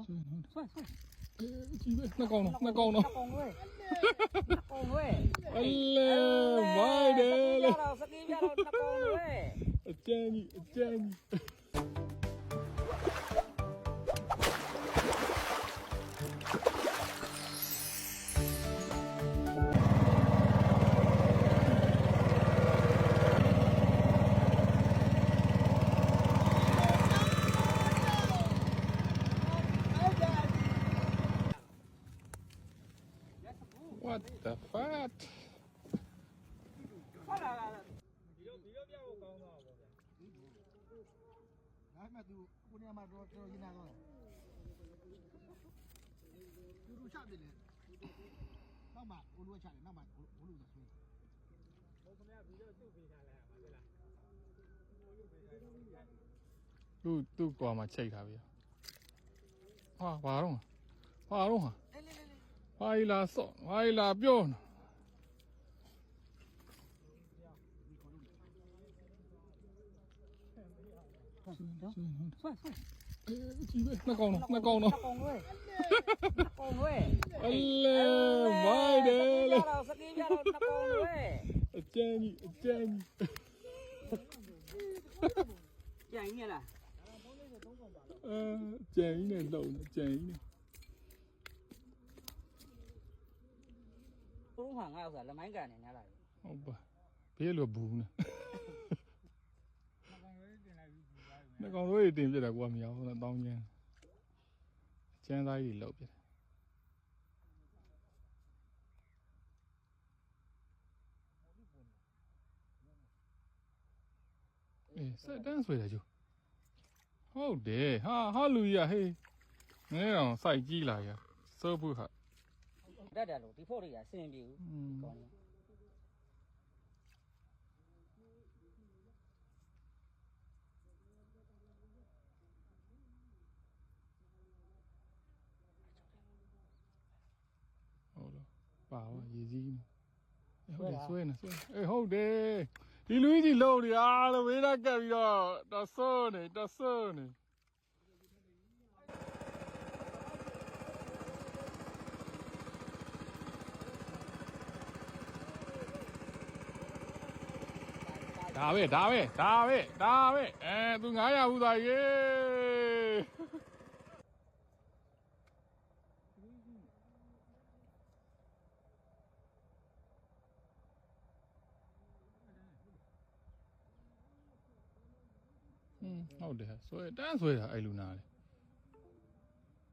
နော်ဆွဲကြီးပဲနှစ်ကောင်တော့နှစ်ကောင်တော့ နှစ်ကောင်လွဲအလဲမိုက်တယ်လေ တော့စကင်းပြတော့နှစ်ကောင်လွဲ အကျန်းကြီးအကျန်းကြီး What the fuck ဟုတ်လား ဒီလိုပြဖို့ကောင်းတော့ပေါ့ဗျာ ဒါမှမဟုတ်ကိုနေရာမှာတော့ရင်းနာတော့သူချပြတယ်နောက်မှဘိုးလူချတယ်နောက်မှဘိုးလူဆိုဆွဲ ဘုံခင်ဗျာဗီဒီယိုစုပေးထားလိုက်ရမှာဟုတ်လား သူ့ကွာမှာချိတ်ထားပြီဟာဘာတော့ဟာတော့ဟာဘာလာစော့ဘာလာပြောနေဆွဲကြီးပဲနှစ်ကောင်တော့နှစ်ကောင်တော့ နှစ်ကောင်လွဲ အလဲမိုက်တယ်လေ တော့စကင်းပြတော့နှစ်ကောင်လွဲ အကျန်းကြီးအကျန်းကြီး ကြိုင်နေလား ကျန်းကြီးနဲ့လုံကျန်းကြီးနဲ့ ဘုံဟာငါ့ဥစ္စာလမိုင်းကန်နေနေလား ဟုတ်ပါဘေးလိုဘူးနဲ့ နှစ်ကောင်လေးတင်လိုက်ပြီးနှစ်ကောင်တို့တင်ပြတာကွာမရဘူးလားတောင်းကျန်းကျန်းသားကြီးလောက်ပြတယ်အေးစက်တန်းဆွဲတယ်ကျိုးဟုတ်တယ်ဟာလူကြီးဟေးငဲအောင်စိုက်ကြီးလာရစိုးဘူးဟာ တတ်တယ်လို့ဒီဖို့တွေကစင်ပြေဘူးကောင်းတယ် ဟုတ်လားပါဝရေကြီးဟုတ်တယ်ဆွဲနေအေးဟုတ်တယ်ဒီလူကြီးလှုပ်နေအားလို့ဝေးရကပ်ပြီးတော့တဆောနေဒါပဲသူ900ဘူးသားရေဟုတ်တယ်ဆွဲတန်းဆွဲတာအဲ့လူနာလေ